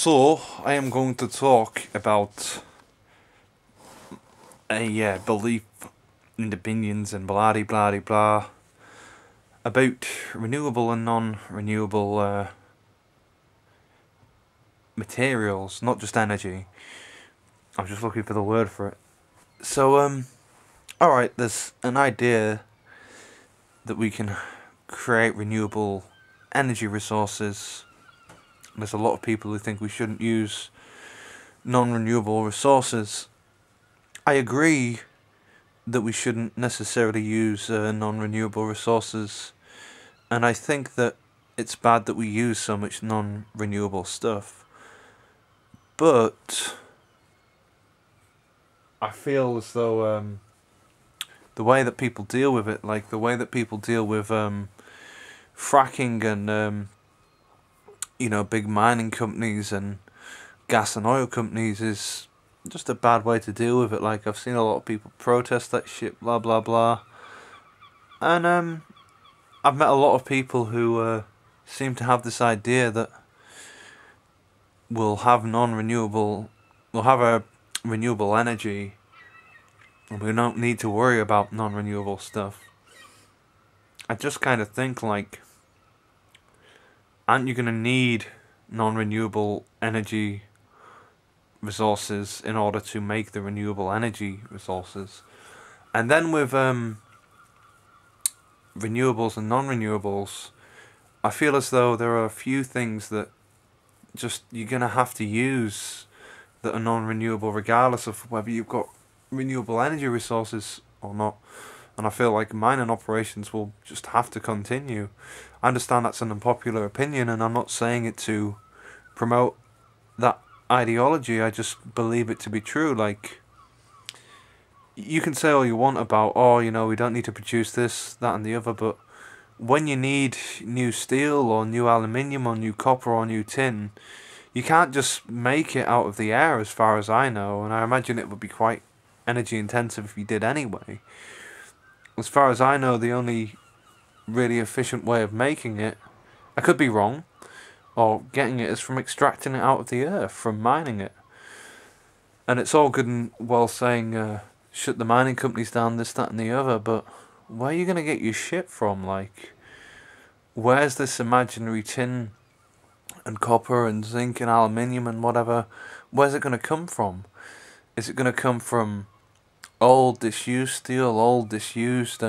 So, I am going to talk about a belief and opinions and blah de blah de blah about renewable and non-renewable materials, not just energy. I'm just looking for the word for it. So, alright, there's an idea that we can create renewable energy resources. There's a lot of people who think we shouldn't use non-renewable resources. I agree that we shouldn't necessarily use non-renewable resources, and I think that it's bad that we use so much non-renewable stuff, but I feel as though the way that people deal with it, like the way that people deal with fracking and big mining companies and gas and oil companies, is just a bad way to deal with it. Like, I've seen a lot of people protest that shit, blah blah blah, and I've met a lot of people who seem to have this idea that we'll have a renewable energy and we don't need to worry about non-renewable stuff. I just kind of think, like, aren't you going to need non-renewable energy resources in order to make the renewable energy resources? And then with renewables and non-renewables, I feel as though there are a few things that just you're going to have to use that are non-renewable regardless of whether you've got renewable energy resources or not. And I feel like mining operations will just have to continue. I understand that's an unpopular opinion, and I'm not saying it to promote that ideology. I just believe it to be true. Like, you can say all you want about, we don't need to produce this, that and the other, but when you need new steel or new aluminium or new copper or new tin, you can't just make it out of the air, as far as I know, and I imagine it would be quite energy intensive if you did anyway. As far as I know, the only really efficient way of making it, I could be wrong, or getting it, is from extracting it out of the earth, from mining it. And it's all good and well saying, shut the mining companies down, this, that and the other, but where are you going to get your shit from? Like, where's this imaginary tin and copper and zinc and aluminium and whatever, where's it going to come from? Is it going to come from old disused steel, old disused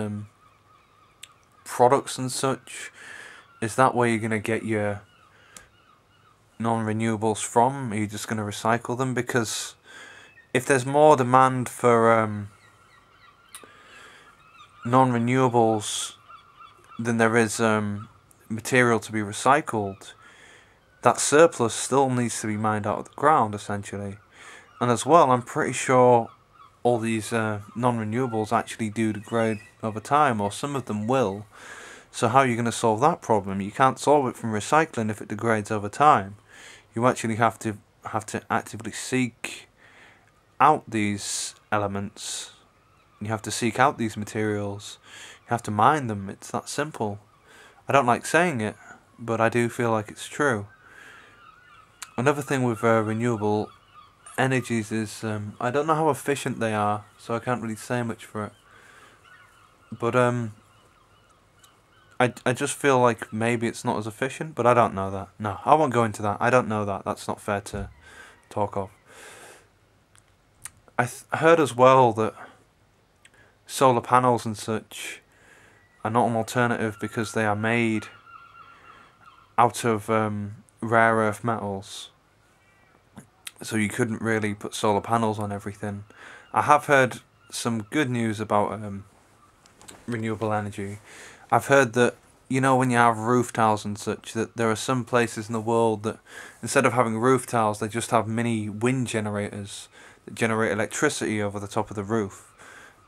products and such? Is that where you're going to get your non-renewables from? Are you just going to recycle them? Because if there's more demand for non-renewables than there is material to be recycled, that surplus still needs to be mined out of the ground, essentially. And as well, I'm pretty sure all these non-renewables actually do degrade over time, or some of them will. So how are you going to solve that problem? You can't solve it from recycling if it degrades over time. You actually have to actively seek out these elements. You have to seek out these materials. You have to mine them. It's that simple. I don't like saying it, but I do feel like it's true. Another thing with renewable energies is, I don't know how efficient they are, so I can't really say much for it. But I just feel like maybe it's not as efficient, but I don't know that. No, I won't go into that. I don't know that. That's not fair to talk of. I heard as well that solar panels and such are not an alternative because they are made out of rare earth metals. So you couldn't really put solar panels on everything. I have heard some good news about renewable energy. I've heard that, when you have roof tiles and such, that there are some places in the world that instead of having roof tiles, they just have mini wind generators that generate electricity over the top of the roof.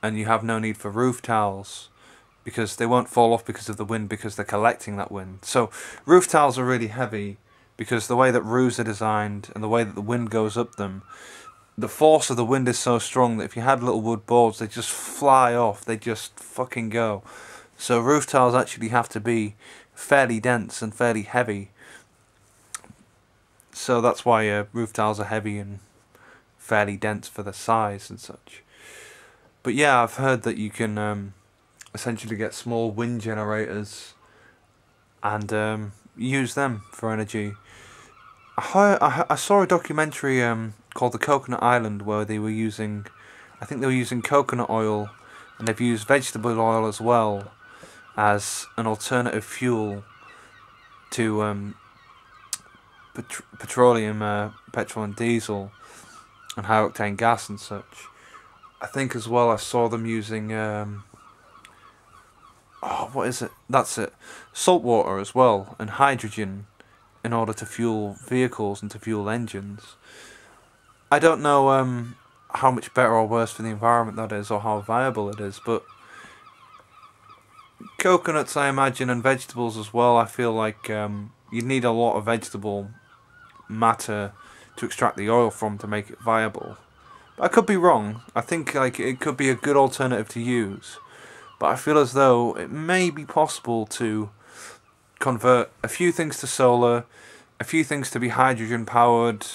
And you have no need for roof tiles because they won't fall off because of the wind, because they're collecting that wind. So roof tiles are really heavy because the way that roofs are designed and the way that the wind goes up them, the force of the wind is so strong that if you had little wood boards, they just fly off. They just fucking go. So roof tiles actually have to be fairly dense and fairly heavy. So that's why roof tiles are heavy and fairly dense for the size and such. But yeah, I've heard that you can essentially get small wind generators and use them for energy. I saw a documentary called The Coconut Island where they were using, I think they were using coconut oil, and they've used vegetable oil as well as an alternative fuel to petroleum, petrol and diesel, and high octane gas and such. I think as well I saw them using what is it? That's it. Salt water as well, and hydrogen in order to fuel vehicles and to fuel engines. I don't know how much better or worse for the environment that is, or how viable it is, but coconuts, I imagine, and vegetables as well, I feel like you'd need a lot of vegetable matter to extract the oil from to make it viable. But I could be wrong. I think like it could be a good alternative to use, but I feel as though it may be possible to convert a few things to solar, a few things to be hydrogen powered,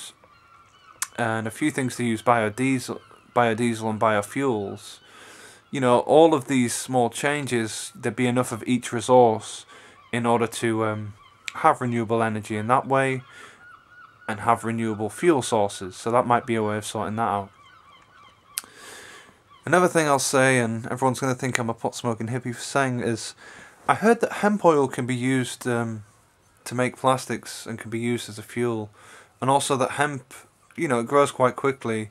and a few things to use biodiesel and biofuels. You know, all of these small changes, there'd be enough of each resource in order to have renewable energy in that way and have renewable fuel sources. So that might be a way of sorting that out. Another thing I'll say, and everyone's going to think I'm a pot-smoking hippie for saying, is I heard that hemp oil can be used to make plastics and can be used as a fuel. And also that hemp, you know, it grows quite quickly,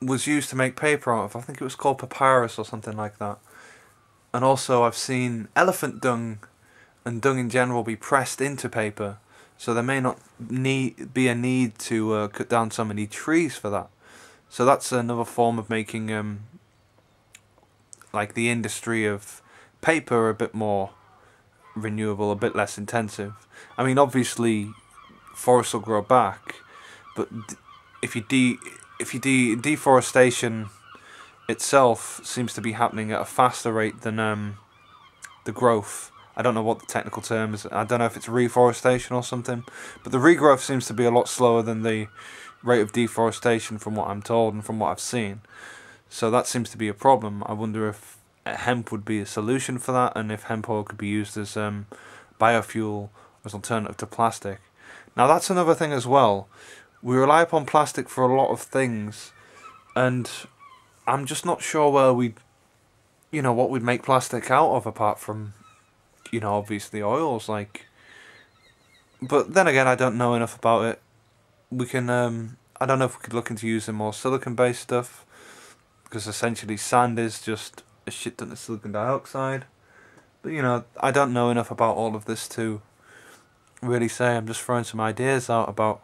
was used to make paper out of. I think it was called papyrus or something like that. And also I've seen elephant dung and dung in general be pressed into paper. So there may not be a need to cut down so many trees for that. So that's another form of making like the industry of paper a bit more renewable, a bit less intensive. I mean, obviously forests will grow back, but if you deforestation itself seems to be happening at a faster rate than the growth. I don't know what the technical term is. I don't know if it's reforestation or something, but the regrowth seems to be a lot slower than the rate of deforestation from what I'm told and from what I've seen. So that seems to be a problem. I wonder if hemp would be a solution for that, and if hemp oil could be used as biofuel as an alternative to plastic. Now that's another thing as well. We rely upon plastic for a lot of things, and I'm just not sure where what we'd make plastic out of apart from, obviously oils, like. But then again, I don't know enough about it. We can, I don't know if we could look into using more silicon-based stuff, because essentially sand is just a shit ton of silicon dioxide. But I don't know enough about all of this to really say. I'm just throwing some ideas out about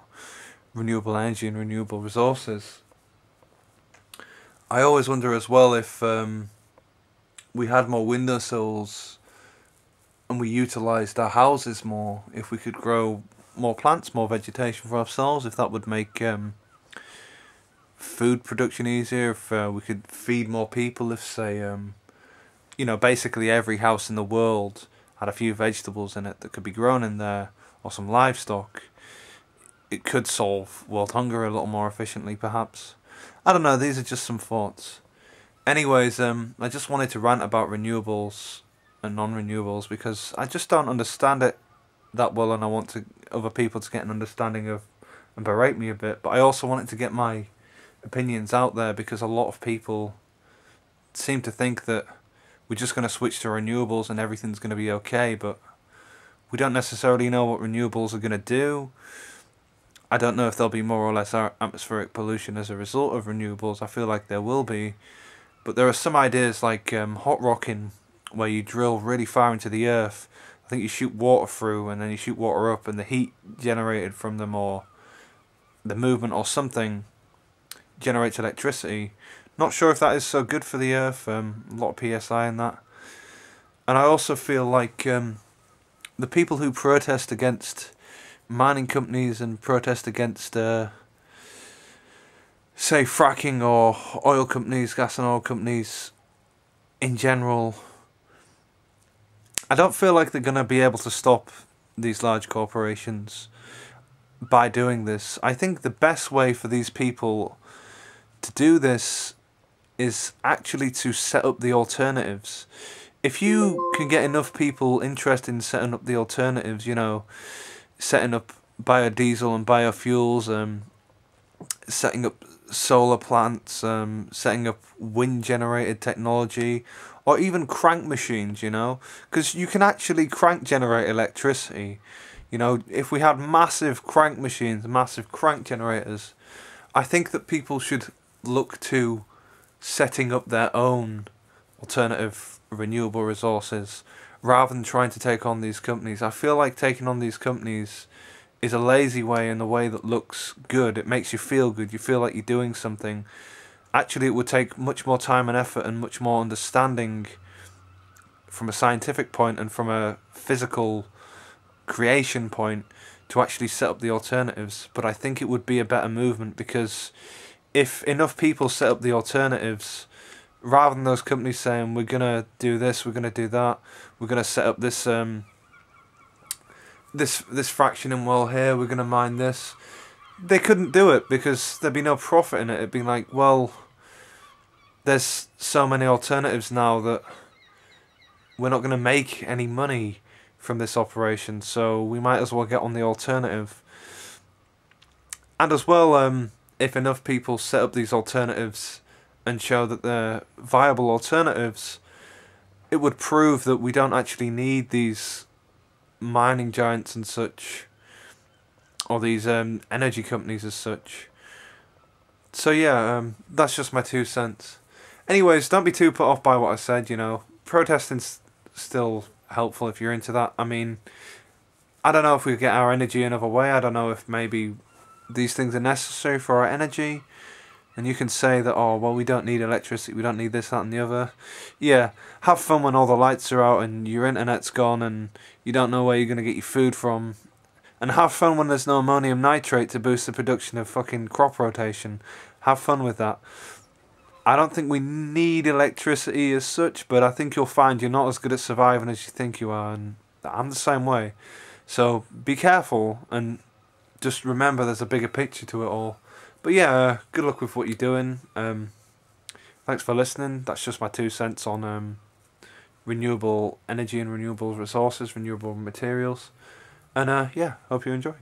renewable energy and renewable resources. I always wonder as well if we had more windowsills and we utilised our houses more, if we could grow more plants, more vegetation for ourselves, if that would make food production easier, if we could feed more people, if say, basically every house in the world had a few vegetables in it that could be grown in there, or some livestock, it could solve world hunger a little more efficiently perhaps. I don't know, these are just some thoughts. Anyways, I just wanted to rant about renewables and non-renewables because I just don't understand it that well, and I want other people to get an understanding of and berate me a bit, but I also wanted to get my opinions out there because a lot of people seem to think that we're just going to switch to renewables and everything's going to be okay, but we don't necessarily know what renewables are going to do. I don't know if there'll be more or less atmospheric pollution as a result of renewables. I feel like there will be, but there are some ideas like hot rocking, where you drill really far into the earth. I think you shoot water through and then you shoot water up, and the heat generated from them, or the movement or something, generates electricity. Not sure if that is so good for the earth. A lot of PSI in that. And I also feel like the people who protest against mining companies and protest against say fracking, or oil companies, gas and oil companies in general, I don't feel like they're going to be able to stop these large corporations. by doing this. I think the best way for these people to do this is actually to set up the alternatives. If you can get enough people interested in setting up the alternatives, you know, setting up biodiesel and biofuels, setting up solar plants, setting up wind generated technology, or even crank machines, you know, because you can actually crank generate electricity. You know, if we had massive crank machines, massive crank generators, I think that people should look to setting up their own alternative renewable resources rather than trying to take on these companies. I feel like taking on these companies is a lazy way, in a way that looks good. It makes you feel good. You feel like you're doing something. Actually, it would take much more time and effort and much more understanding from a scientific point and from a physical creation point to actually set up the alternatives. But I think it would be a better movement, because if enough people set up the alternatives, rather than those companies saying, we're going to do this, we're going to do that, we're going to set up this this fractioning well here, we're going to mine this, they couldn't do it because there'd be no profit in it. It'd be like, well, there's so many alternatives now that we're not going to make any money from this operation, so we might as well get on the alternative. And as well, if enough people set up these alternatives and show that they're viable alternatives, it would prove that we don't actually need these mining giants and such, or these energy companies as such. So yeah, that's just my 2 cents. Anyways, don't be too put off by what I said, you know. Protesting's still helpful if you're into that. I mean, I don't know if we get our energy another way. I don't know if maybe these things are necessary for our energy. And you can say that, oh, well, we don't need electricity, we don't need this, that and the other. Yeah, have fun when all the lights are out and your internet's gone and you don't know where you're going to get your food from. And have fun when there's no ammonium nitrate to boost the production of fucking crop rotation. Have fun with that. I don't think we need electricity as such, but I think you'll find you're not as good at surviving as you think you are, and I'm the same way. So be careful and just remember there's a bigger picture to it all. But yeah, good luck with what you're doing. Thanks for listening. That's just my 2 cents on renewable energy and renewable resources, renewable materials. And yeah, hope you enjoy.